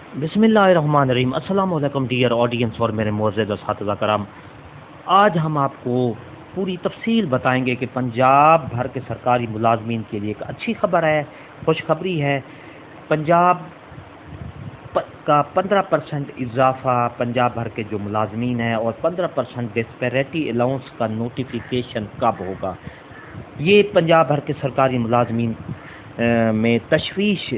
बिस्मिल्लाहिर्रहमानिर्रहीम। अस्सलाम वालेकुम डियर ऑडियंस और मेरे मुअज़्ज़ज़ असातिज़ा कराम। आज हम आपको पूरी तफसील बताएंगे कि पंजाब भर के सरकारी मुलाजमीन के लिए एक अच्छी खबर है, खुशखबरी है। पंजाब का 15% इजाफा पंजाब भर के जो मुलाजमीन हैं और 15% डिस्पैरिटी अलाउंस का नोटिफिकेशन कब होगा, ये पंजाब भर के सरकारी मुलाजमीन में तशवीश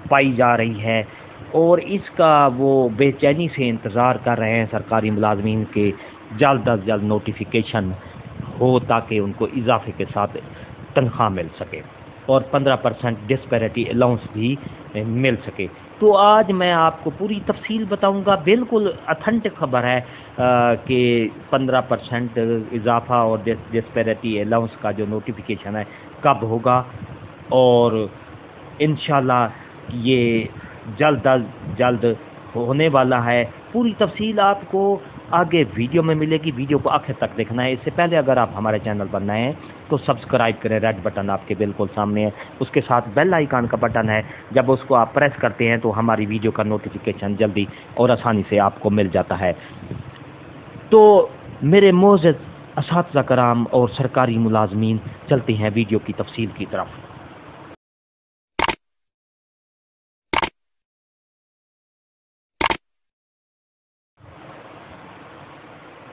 पाई जा रही है और इसका वो बेचैनी से इंतज़ार कर रहे हैं सरकारी मुलाजमीन के जल्द अज जल्द नोटिफिकेशन हो ताकि उनको इजाफे के साथ तनख्वाह मिल सके और 15% डिस्पैरिटी अलाउंस भी मिल सके। तो आज मैं आपको पूरी तफसील बताऊंगा। बिल्कुल अथेंटिक खबर है कि 15% इजाफा और डिस्पैरिटी अलाउंस का जो नोटिफिकेशन है कब होगा और इंशाल्लाह ये जल्द अज जल्द होने वाला है। पूरी तफसील आपको आगे वीडियो में मिलेगी, वीडियो को आखिर तक देखना है। इससे पहले अगर आप हमारे चैनल पर नए हैं तो सब्सक्राइब करें, रेड बटन आपके बिल्कुल सामने है, उसके साथ बेल आइकन का बटन है। जब उसको आप प्रेस करते हैं तो हमारी वीडियो का नोटिफिकेशन जल्दी और आसानी से आपको मिल जाता है। तो मेरे मोअज़्ज़ज़ असातिज़ा कराम और सरकारी मुलाजमीन, चलते हैं वीडियो की तफसील की तरफ।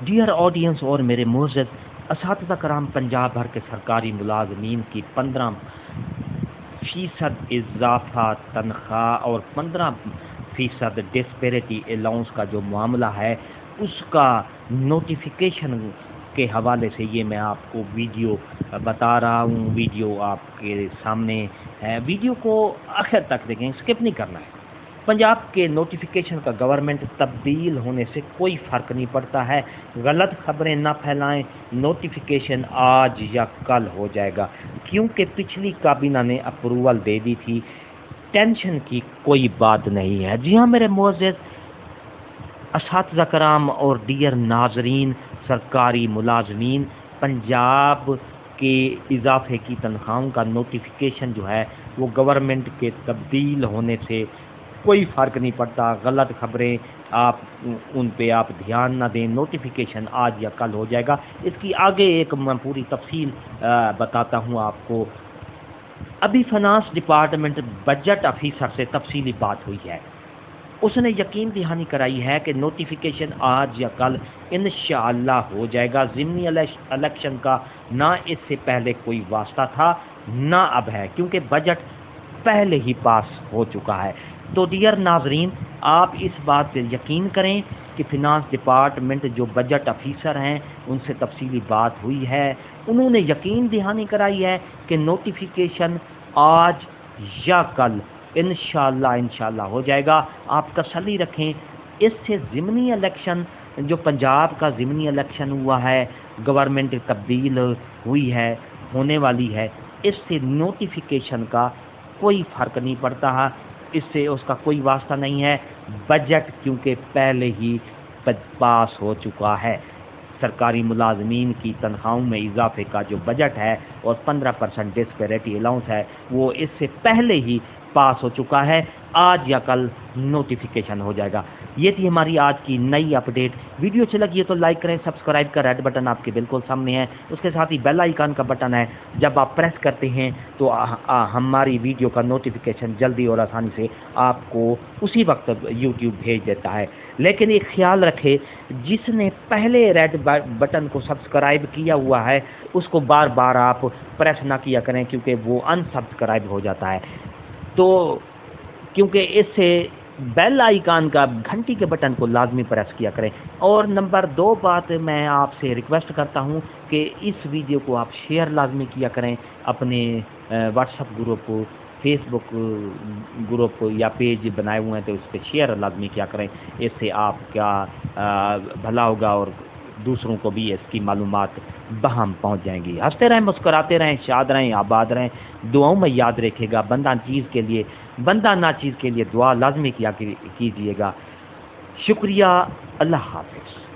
डियर ऑडियंस और मेरे मुअज़्ज़ज़ असातिज़ा कराम, पंजाब भर के सरकारी मुलाजमीन की 15% इजाफा तनख्वाह और 15% डिस्पैरिटी अलाउंस का जो मामला है उसका नोटिफिकेशन के हवाले से ये मैं आपको वीडियो बता रहा हूँ। वीडियो आपके सामने है, वीडियो को आखिर तक देखें, स्किप नहीं करना है। पंजाब के नोटिफिकेशन का गवर्नमेंट तब्दील होने से कोई फ़र्क नहीं पड़ता है। गलत खबरें ना फैलाएं, नोटिफिकेशन आज या कल हो जाएगा क्योंकि पिछली काबीना ने अप्रूवल दे दी थी। टेंशन की कोई बात नहीं है। जी हाँ मेरे मुअज़्ज़ज़ असातिज़ा कराम और डियर नाजरीन, सरकारी मुलाजमीन, पंजाब के इजाफे की तनख्वाहों का नोटिफिकेशन जो है वो गवर्नमेंट के तब्दील होने से कोई फ़र्क नहीं पड़ता। गलत खबरें आप उन पे आप ध्यान ना दें, नोटिफिकेशन आज या कल हो जाएगा। इसकी आगे एक मैं पूरी तफसील बताता हूँ आपको। अभी फाइनेंस डिपार्टमेंट बजट ऑफिसर से तफसीली बात हुई है, उसने यकीन दहानी कराई है कि नोटिफिकेशन आज या कल इंशाअल्लाह हो जाएगा। ज़िमनी इलेक्शन का ना इससे पहले कोई वास्ता था ना अब है क्योंकि बजट पहले ही पास हो चुका है। तो डियर नाजरीन, आप इस बात पे यकीन करें कि फिनांस डिपार्टमेंट जो बजट ऑफिसर हैं उनसे तफसीली बात हुई है, उन्होंने यकीन दहानी कराई है कि नोटिफिकेशन आज या कल इंशाअल्लाह हो जाएगा। आप तसल्ली रखें। इससे ज़िमनी इलेक्शन, जो पंजाब का ज़िमनी इलेक्शन हुआ है, गवर्नमेंट तब्दील हुई है, होने वाली है, इससे नोटिफिकेशन का कोई फ़र्क नहीं पड़ता है, इससे उसका कोई वास्ता नहीं है। बजट क्योंकि पहले ही पास हो चुका है। सरकारी मुलाजमीन की तनख्वाहों में इजाफे का जो बजट है और 15% डिस्पैरिटी अलाउंस है वो इससे पहले ही पास हो चुका है। आज या कल नोटिफिकेशन हो जाएगा। ये थी हमारी आज की नई अपडेट। वीडियो अच्छी लगी है तो लाइक करें, सब्सक्राइब का रेड बटन आपके बिल्कुल सामने है, उसके साथ ही बेल आइकन का बटन है। जब आप प्रेस करते हैं तो हमारी वीडियो का नोटिफिकेशन जल्दी और आसानी से आपको उसी वक्त यूट्यूब भेज देता है। लेकिन एक ख्याल रखें, जिसने पहले रेड बटन को सब्सक्राइब किया हुआ है उसको बार बार आप प्रेस ना किया करें क्योंकि वो अनसब्सक्राइब हो जाता है। तो क्योंकि इससे बेल आइकन का घंटी के बटन को लाजमी प्रेस किया करें। और नंबर 2 बात मैं आपसे रिक्वेस्ट करता हूं कि इस वीडियो को आप शेयर लाजमी किया करें अपने व्हाट्सएप ग्रुप, फेसबुक ग्रुप या पेज बनाए हुए हैं तो उस पर शेयर लाजमी किया करें। इससे आपका भला होगा और दूसरों को भी इसकी मालूमात बहम पहुंच जाएंगी। हंसते रहें, मुस्कुराते रहें, शाद रहें, आबाद रहें। दुआओं में याद रखेगा, बंदा ना चीज़ के लिए दुआ लाजमी किया कीजिएगा। शुक्रिया। अल्लाह हाफ़िज़।